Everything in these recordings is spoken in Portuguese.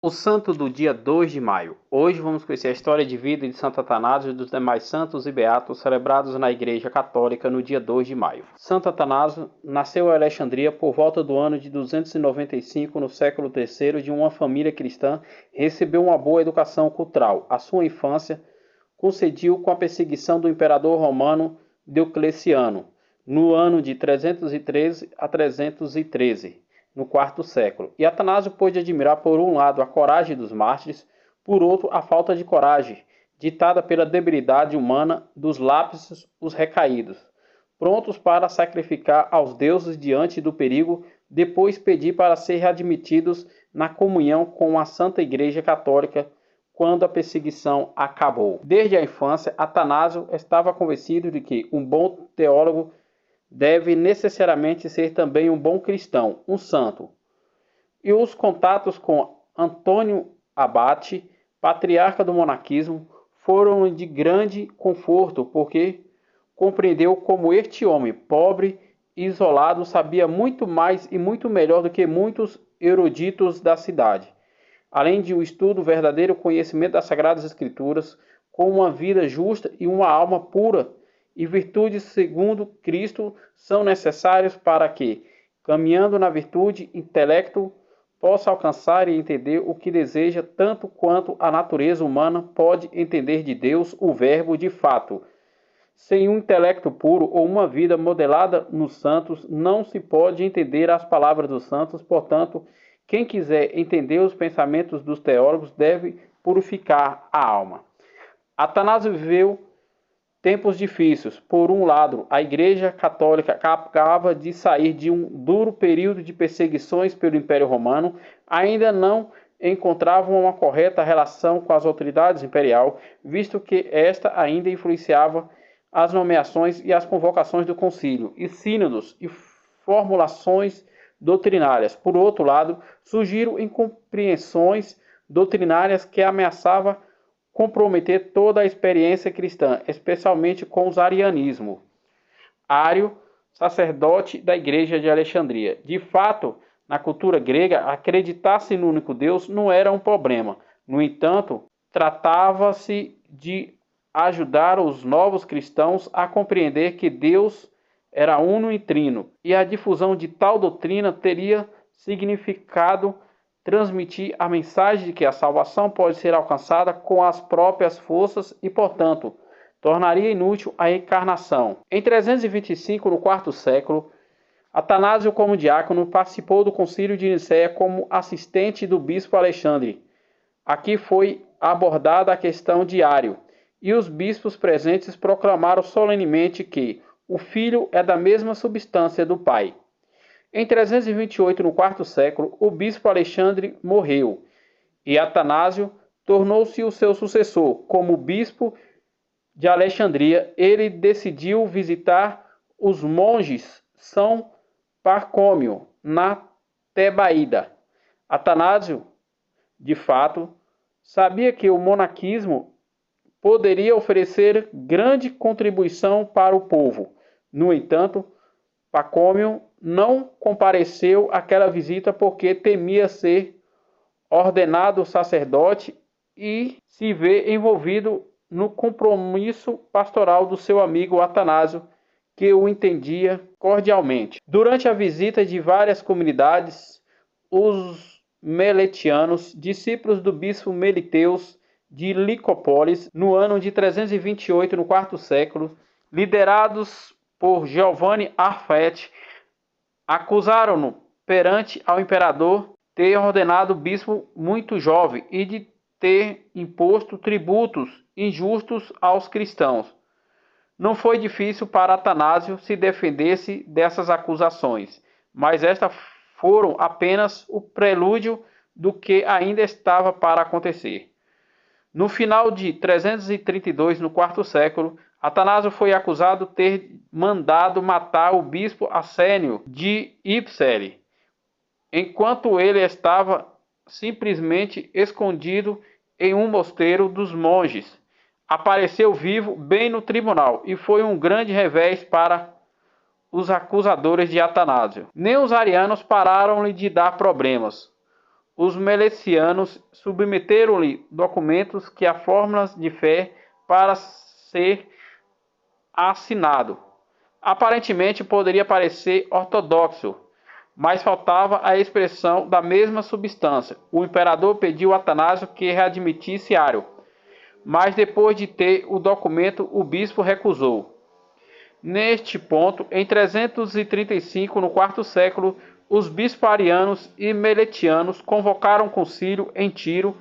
O santo do dia 2 de maio. Hoje vamos conhecer a história de vida de Santo Atanásio e dos demais santos e beatos celebrados na Igreja Católica no dia 2 de maio. Santo Atanásio nasceu em Alexandria por volta do ano de 295, no século III, de uma família cristã e recebeu uma boa educação cultural. A sua infância coincidiu com a perseguição do imperador romano Diocleciano, no ano de 313 a 313. No quarto século. E Atanásio pôde admirar, por um lado, a coragem dos mártires, por outro, a falta de coragem, ditada pela debilidade humana dos lápis, os recaídos, prontos para sacrificar aos deuses diante do perigo, depois pedir para ser readmitidos na comunhão com a Santa Igreja Católica quando a perseguição acabou. Desde a infância, Atanásio estava convencido de que um bom teólogo deve necessariamente ser também um bom cristão, um santo. E os contatos com Antônio Abate, patriarca do monaquismo, foram de grande conforto, porque compreendeu como este homem, pobre e isolado, sabia muito mais e muito melhor do que muitos eruditos da cidade. Além de um estudo verdadeiro conhecimento das Sagradas Escrituras, com uma vida justa e uma alma pura, e virtudes segundo Cristo são necessários para que, caminhando na virtude, intelecto possa alcançar e entender o que deseja, tanto quanto a natureza humana pode entender de Deus, o Verbo de fato. Sem um intelecto puro ou uma vida modelada nos santos, não se pode entender as palavras dos santos. Portanto, quem quiser entender os pensamentos dos teólogos deve purificar a alma. Atanásio viveu tempos difíceis. Por um lado, a Igreja Católica acabava de sair de um duro período de perseguições pelo Império Romano, ainda não encontrava uma correta relação com as autoridades imperial, visto que esta ainda influenciava as nomeações e as convocações do concílio, e sínodos e formulações doutrinárias. Por outro lado, surgiram incompreensões doutrinárias que ameaçavam comprometer toda a experiência cristã, especialmente com o arianismo. Ário, sacerdote da Igreja de Alexandria. De fato, na cultura grega, acreditar-se no único Deus não era um problema. No entanto, tratava-se de ajudar os novos cristãos a compreender que Deus era uno e trino, e a difusão de tal doutrina teria significado transmitir a mensagem de que a salvação pode ser alcançada com as próprias forças e, portanto, tornaria inútil a encarnação. Em 325, no quarto século, Atanásio, como diácono, participou do concílio de Nicéia como assistente do bispo Alexandre. Aqui foi abordada a questão de Ário, e os bispos presentes proclamaram solenemente que o Filho é da mesma substância do Pai. Em 328, no quarto século, o bispo Alexandre morreu, e Atanásio tornou-se o seu sucessor. Como bispo de Alexandria, ele decidiu visitar os monges São Parcômio, na Tebaída. Atanásio, de fato, sabia que o monaquismo poderia oferecer grande contribuição para o povo. No entanto, Pacômio não compareceu àquela visita porque temia ser ordenado sacerdote e se ver envolvido no compromisso pastoral do seu amigo Atanásio, que o entendia cordialmente. Durante a visita de várias comunidades, os meletianos, discípulos do bispo Meliteus de Licópolis, no ano de 328, no quarto século, liderados por Giovanni Arfete, acusaram-no perante ao imperador ter ordenado bispo muito jovem e de ter imposto tributos injustos aos cristãos. Não foi difícil para Atanásio se defender-se dessas acusações, mas estas foram apenas o prelúdio do que ainda estava para acontecer. No final de 332, no quarto século, Atanásio foi acusado de ter mandado matar o bispo Assênio de Ipsere, enquanto ele estava simplesmente escondido em um mosteiro dos monges. Apareceu vivo bem no tribunal e foi um grande revés para os acusadores de Atanásio. Nem os arianos pararam-lhe de dar problemas. os melecianos submeteram-lhe documentos que há fórmulas de fé para ser assinado. Aparentemente poderia parecer ortodoxo, mas faltava a expressão da mesma substância. O imperador pediu a Atanásio que readmitisse Ário, mas depois de ter o documento, o bispo recusou. Neste ponto, em 335, no quarto século, os bispos arianos e meletianos convocaram um concílio em Tiro,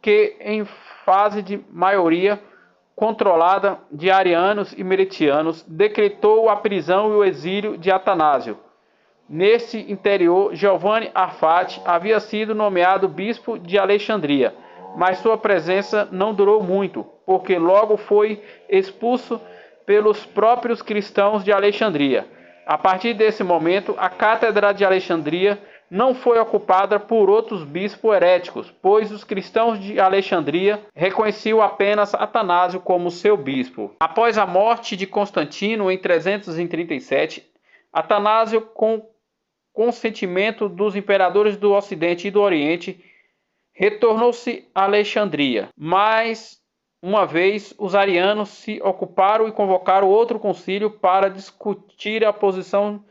que, em fase de maioria controlada de arianos e meletianos, decretou a prisão e o exílio de Atanásio. Nesse interior, Giovanni Arfati havia sido nomeado bispo de Alexandria, mas sua presença não durou muito, porque logo foi expulso pelos próprios cristãos de Alexandria. A partir desse momento, a cátedra de Alexandria não foi ocupada por outros bispos heréticos, pois os cristãos de Alexandria reconheciam apenas Atanásio como seu bispo. Após a morte de Constantino em 337, Atanásio, com consentimento dos imperadores do Ocidente e do Oriente, retornou-se a Alexandria. Mas, uma vez, os arianos se ocuparam e convocaram outro concílio para discutir a posição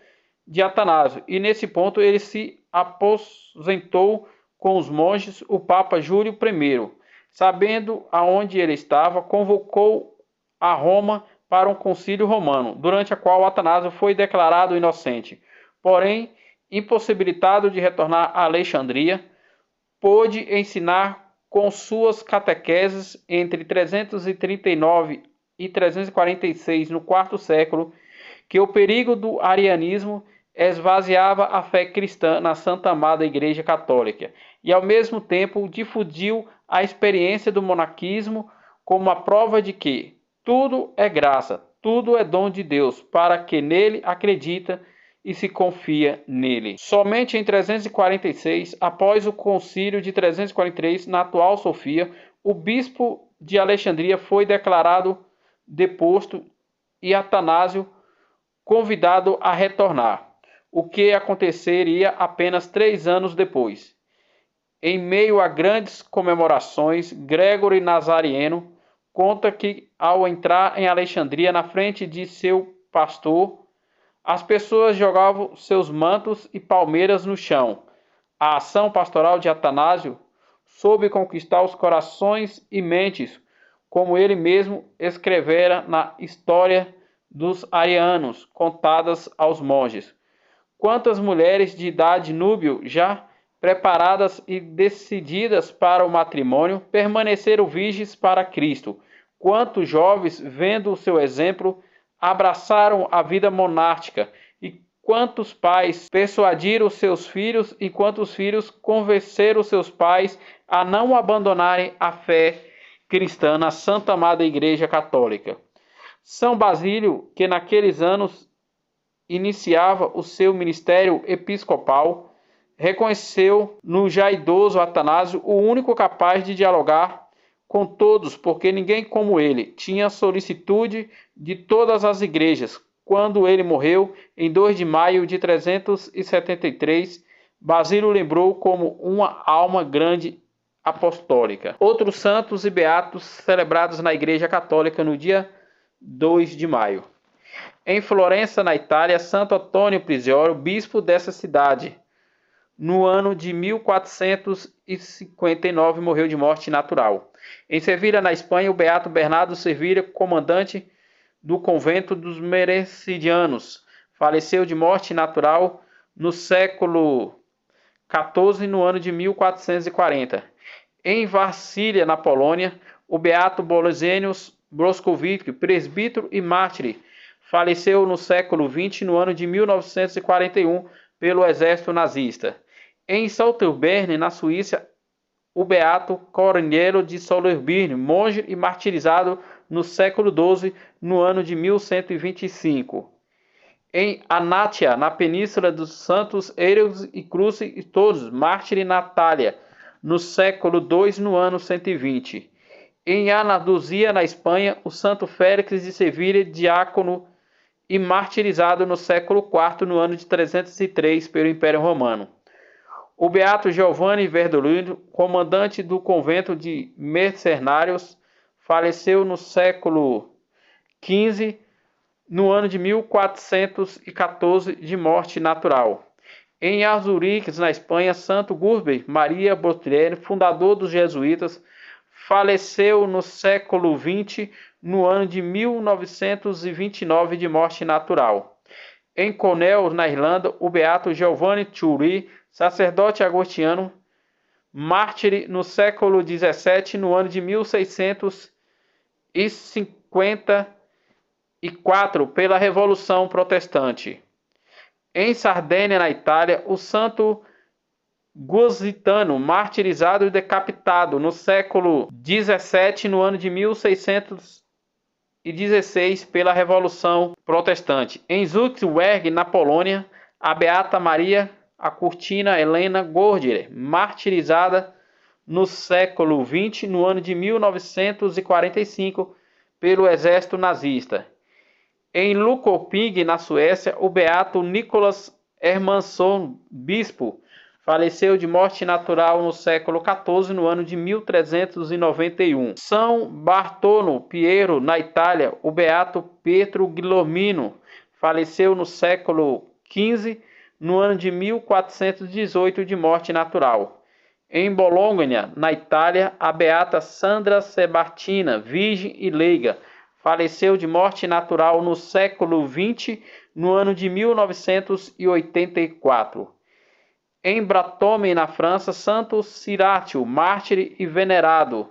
de Atanásio. E nesse ponto ele se aposentou com os monges. O Papa Júlio I, sabendo aonde ele estava, convocou a Roma para um concílio romano, durante a qual Atanásio foi declarado inocente. Porém, impossibilitado de retornar a Alexandria, pôde ensinar com suas catequeses entre 339 e 346, no quarto século, que o perigo do arianismo esvaziava a fé cristã na Santa Amada Igreja Católica e, ao mesmo tempo, difundiu a experiência do monaquismo como a prova de que tudo é graça, tudo é dom de Deus, para quem nele acredita e se confia nele. Somente em 346, após o concílio de 343, na atual Sofia, o bispo de Alexandria foi declarado deposto e Atanásio convidado a retornar, o que aconteceria apenas 3 anos depois. Em meio a grandes comemorações, Gregório Nazarieno conta que, ao entrar em Alexandria na frente de seu pastor, as pessoas jogavam seus mantos e palmeiras no chão. A ação pastoral de Atanásio soube conquistar os corações e mentes, como ele mesmo escrevera na História dos Arianos, contadas aos monges. Quantas mulheres de idade núbil, já preparadas e decididas para o matrimônio, permaneceram virgens para Cristo. Quantos jovens, vendo o seu exemplo, abraçaram a vida monástica, e quantos pais persuadiram seus filhos e quantos filhos convenceram seus pais a não abandonarem a fé cristã na Santa Amada Igreja Católica. São Basílio, que naqueles anos iniciava o seu ministério episcopal, reconheceu no já idoso Atanásio o único capaz de dialogar com todos, porque ninguém como ele tinha solicitude de todas as igrejas. Quando ele morreu, em 2 de maio de 373, Basílio lembrou como uma alma grande apostólica. Outros santos e beatos celebrados na Igreja Católica no dia 2 de maio. Em Florença, na Itália, Santo Antônio Prisiorio, bispo dessa cidade, no ano de 1459, morreu de morte natural. Em Sevilha, na Espanha, o beato Bernardo Sevilha, comandante do convento dos Merecidianos, faleceu de morte natural no século XIV, no ano de 1440. Em Varsília, na Polônia, o beato Bolesenius Broskovich, presbítero e mártir, faleceu no século XX, no ano de 1941, pelo exército nazista. Em Salterberne, na Suíça, o beato Cornélio de Salterberne, monge e martirizado no século XII, no ano de 1125. Em Anatia, na Península dos Santos Eros e Cruz e todos, mártir e Natália, no século II, no ano 120. Em Andalusia, na Espanha, o santo Félix de Sevilha, diácono e martirizado no século IV, no ano de 303, pelo Império Romano. O beato Giovanni Verdolino, comandante do convento de mercenários, faleceu no século XV, no ano de 1414, de morte natural. Em Azuriques, na Espanha, Santo Gurbey Maria Botriere, fundador dos jesuítas, faleceu no século XX, no ano de 1929, de morte natural. Em Connell, na Irlanda, o beato Giovanni Thury, sacerdote agostiniano, mártir no século XVII, no ano de 1654, pela Revolução Protestante. Em Sardenha, na Itália, o santo Gusitano, martirizado e decapitado no século XVII, no ano de 1616, pela Revolução Protestante. Em Zutwerg, na Polônia, a beata Maria a Curtina Helena Gordier, martirizada no século XX, no ano de 1945, pelo exército nazista. Em Lukoping, na Suécia, o beato Nicolas Hermansson, bispo, faleceu de morte natural no século XIV, no ano de 1391. São Bartolo Piero, na Itália, o beato Pietro Guillermino, faleceu no século XV, no ano de 1418, de morte natural. Em Bologna, na Itália, a beata Sandra Sebatina, virgem e leiga, faleceu de morte natural no século XX, no ano de 1984. Em Brantôme, na França, Santo Ciratio, mártir e venerado,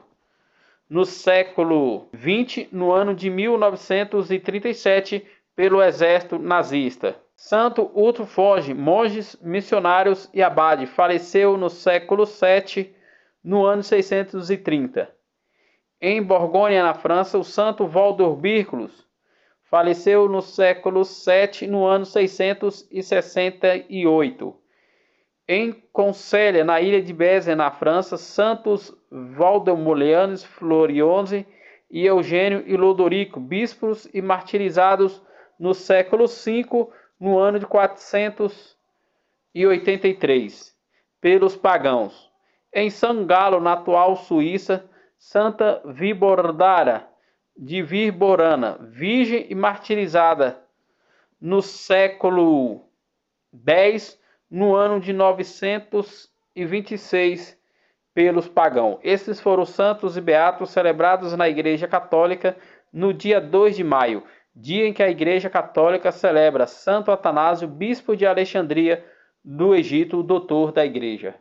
no século XX, no ano de 1937, pelo exército nazista. Santo Uto Foge, monges, missionários e abade, faleceu no século VII, no ano 630. Em Borgonha, na França, o santo Valdorbiculos faleceu no século VII, no ano 668. Em Concélia, na ilha de Bézia, na França, santos Valdemoleanes, Florionze e Eugênio e Lodorico, bispos e martirizados no século V, no ano de 483, pelos pagãos. Em São Galo, na atual Suíça, Santa Vibordara de Virborana, virgem e martirizada no século X, no ano de 926, pelos pagãos. Esses foram os santos e beatos celebrados na Igreja Católica no dia 2 de maio, dia em que a Igreja Católica celebra Santo Atanásio, bispo de Alexandria, do Egito, o doutor da Igreja.